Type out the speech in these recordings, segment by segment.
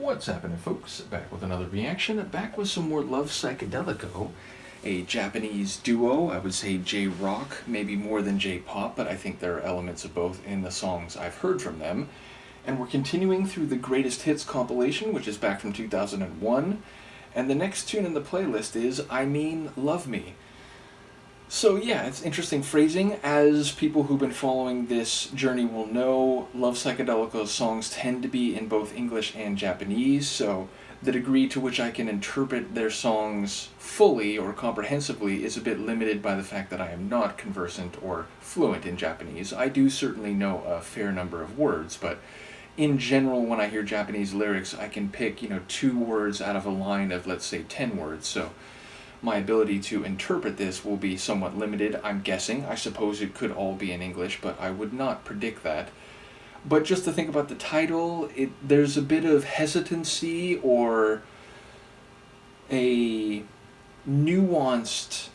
What's happening, folks? Back with another reaction, back with some more Love Psychedelico, a Japanese duo. I would say J-rock, maybe more than J-pop, but I think there are elements of both in the songs I've heard from them. And we're continuing through the Greatest Hits compilation, which is back from 2001, and the next tune in the playlist is I Mean Love Me. So yeah, it's interesting phrasing. As people who've been following this journey will know, Love Psychedelico's songs tend to be in both English and Japanese, so the degree to which I can interpret their songs fully or comprehensively is a bit limited by the fact that I am not conversant or fluent in Japanese. I do certainly know a fair number of words, but in general, when I hear Japanese lyrics, I can pick, 2 words out of a line of, let's say, 10 words, so my ability to interpret this will be somewhat limited, I'm guessing. I suppose it could all be in English, but I would not predict that. But just to think about the title, there's a bit of hesitancy or a nuanced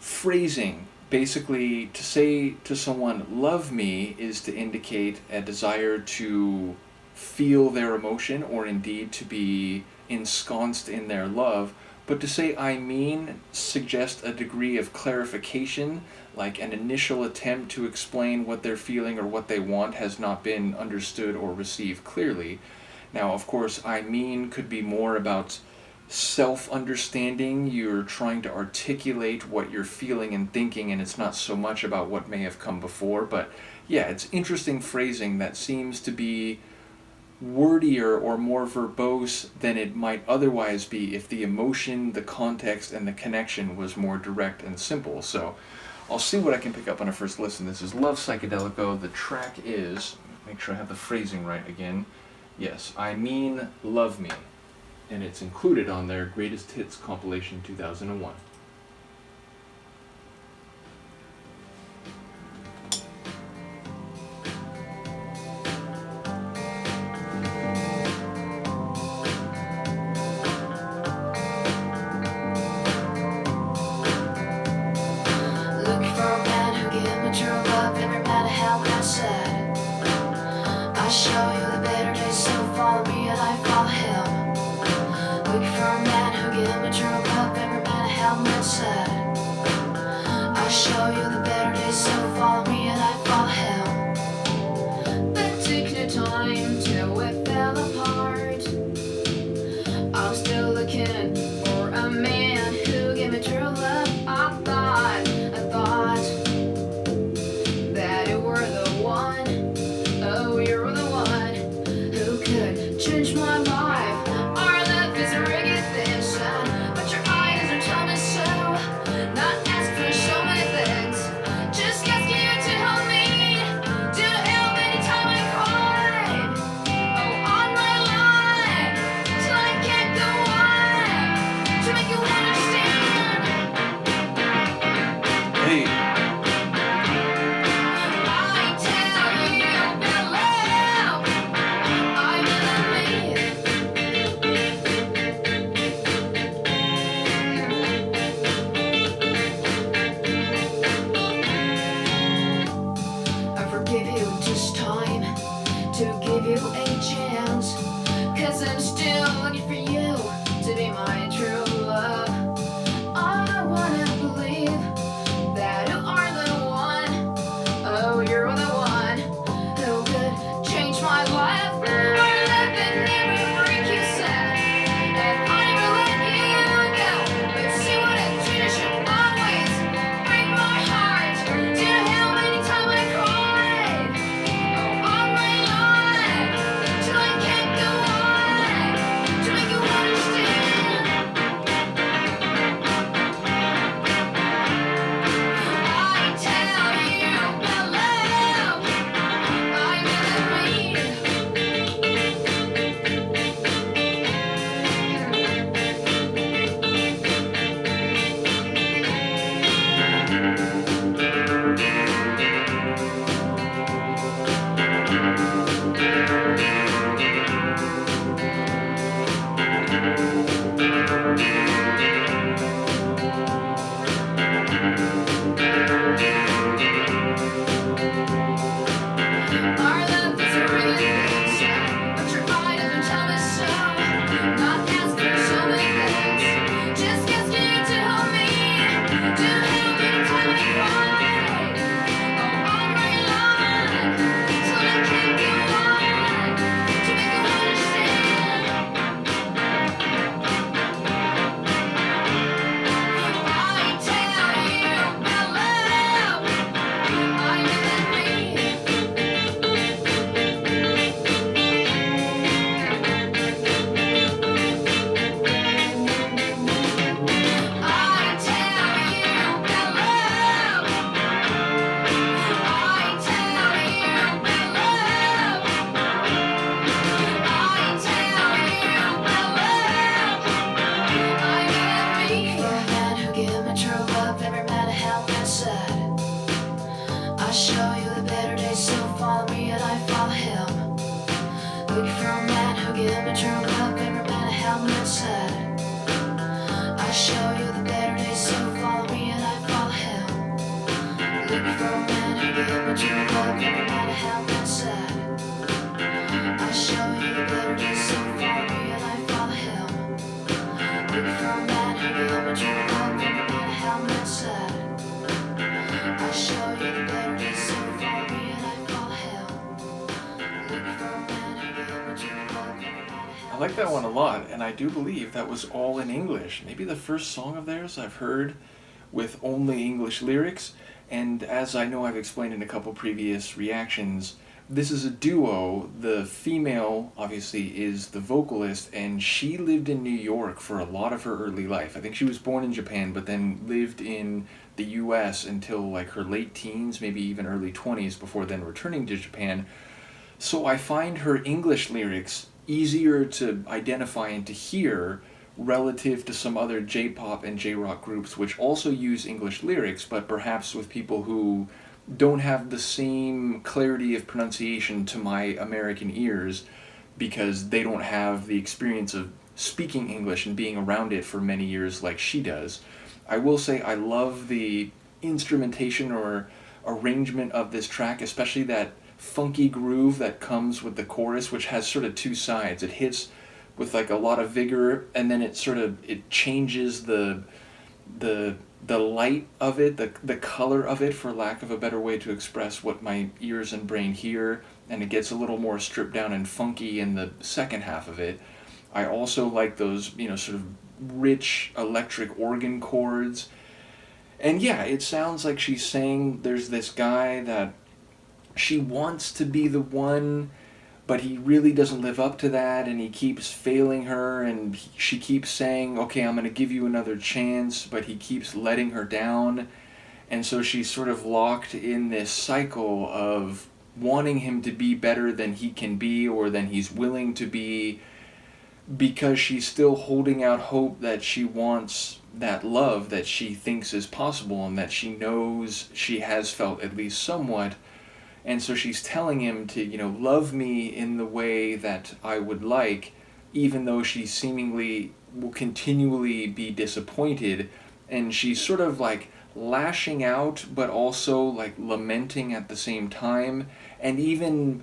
phrasing. Basically, to say to someone, love me, is to indicate a desire to feel their emotion or indeed to be ensconced in their love. But to say I mean suggests a degree of clarification, like an initial attempt to explain what they're feeling or what they want has not been understood or received clearly. Now, of course, I mean could be more about self-understanding. You're trying to articulate what you're feeling and thinking, and it's not so much about what may have come before. But yeah, it's interesting phrasing that seems to be wordier or more verbose than it might otherwise be if the emotion, the context, and the connection was more direct and simple. So I'll see what I can pick up on a first listen. This is Love Psychedelico. The track is, make sure I have the phrasing right again. Yes, I Mean Love Me. And it's included on their Greatest Hits compilation 2001. I show you the better days, so follow me and I follow him. Looking for a man who give me true love, every man I have inside. I show you the better days, so follow me and I follow him. But took no time till we fell apart. I'm still looking for a man who give me true love. I thought that you were the one. Oh, you're the one who could change my life. Our love is a recognition, but your eyes are telling me so. Not asking for so many things, just asking you to help me. Do you know how many times I cried? Oh, on my life, till I can't go on, to make you understand. Hey. To give you a chance, 'cause I'm still looking for you to be my true love. I wanna believe that you are the one. Oh, you're the one who could change my life. Our love would never break you sad, and I never let you go. But see what a dream should always break my heart. Do you know how many times I cried? Oh, on my life, till I can't go on, to make you true love, paper man, a helmet said. I show you the better days, so follow me and I follow him. Looking for a man who give me true love, paper man, a helmet said. I show you the better days, so follow me and I follow him. Looking for a man who give me true love, paper man, a helmet said. I show you the better days, so follow me and I follow him. Looking for a man who give me true love, paper man, a helmet. I like that one a lot, and I do believe that was all in English. Maybe the first song of theirs I've heard with only English lyrics, and as I know I've explained in a couple previous reactions, this is a duo. The female, obviously, is the vocalist, and she lived in New York for a lot of her early life. I think she was born in Japan, but then lived in the US until like her late teens, maybe even early 20s, before then returning to Japan. So I find her English lyrics easier to identify and to hear relative to some other J-pop and J-rock groups which also use English lyrics, but perhaps with people who don't have the same clarity of pronunciation to my American ears because they don't have the experience of speaking English and being around it for many years like she does. I will say I love the instrumentation or arrangement of this track, especially that funky groove that comes with the chorus, which has sort of two sides. It hits with like a lot of vigor, and then it changes the light of it, the color of it, for lack of a better way to express what my ears and brain hear, and it gets a little more stripped down and funky in the second half of it. I also like those, sort of rich electric organ chords. And yeah, it sounds like she's saying there's this guy that she wants to be the one, but he really doesn't live up to that, and he keeps failing her, and she keeps saying, okay, I'm going to give you another chance, but he keeps letting her down. And so she's sort of locked in this cycle of wanting him to be better than he can be or than he's willing to be, because she's still holding out hope that she wants that love that she thinks is possible and that she knows she has felt at least somewhat. And so she's telling him to, love me in the way that I would like, even though she seemingly will continually be disappointed. And she's sort of like lashing out, but also like lamenting at the same time. And even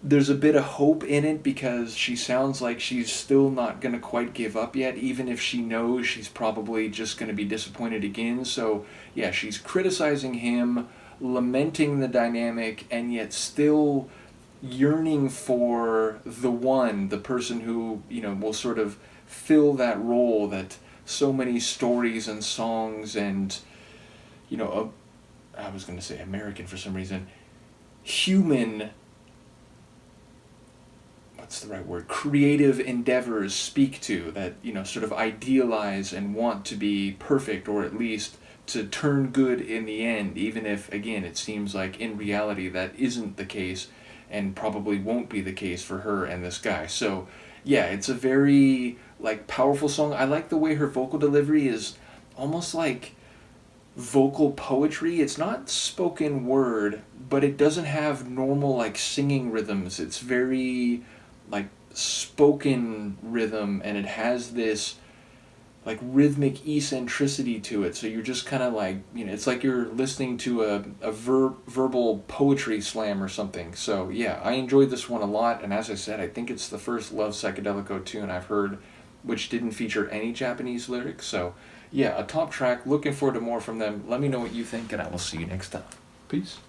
there's a bit of hope in it because she sounds like she's still not going to quite give up yet, even if she knows she's probably just going to be disappointed again. So yeah, she's criticizing him, lamenting the dynamic, and yet still yearning for the one, the person who, will sort of fill that role that so many stories and songs and, I was going to say American for some reason, human, what's the right word, creative endeavors speak to, that, sort of idealize and want to be perfect, or at least to turn good in the end, even if, again, it seems like in reality that isn't the case and probably won't be the case for her and this guy. So yeah, it's a very like powerful song. I like the way her vocal delivery is almost like vocal poetry. It's not spoken word, but it doesn't have normal like singing rhythms. It's very like spoken rhythm, and it has this like rhythmic eccentricity to it, so you're just kind of like, it's like you're listening to a verbal poetry slam or something. So yeah, I enjoyed this one a lot, and as I said, I think it's the first Love Psychedelico tune I've heard which didn't feature any Japanese lyrics. So yeah, a top track. Looking forward to more from them. Let me know what you think, and I will see you next time. Peace.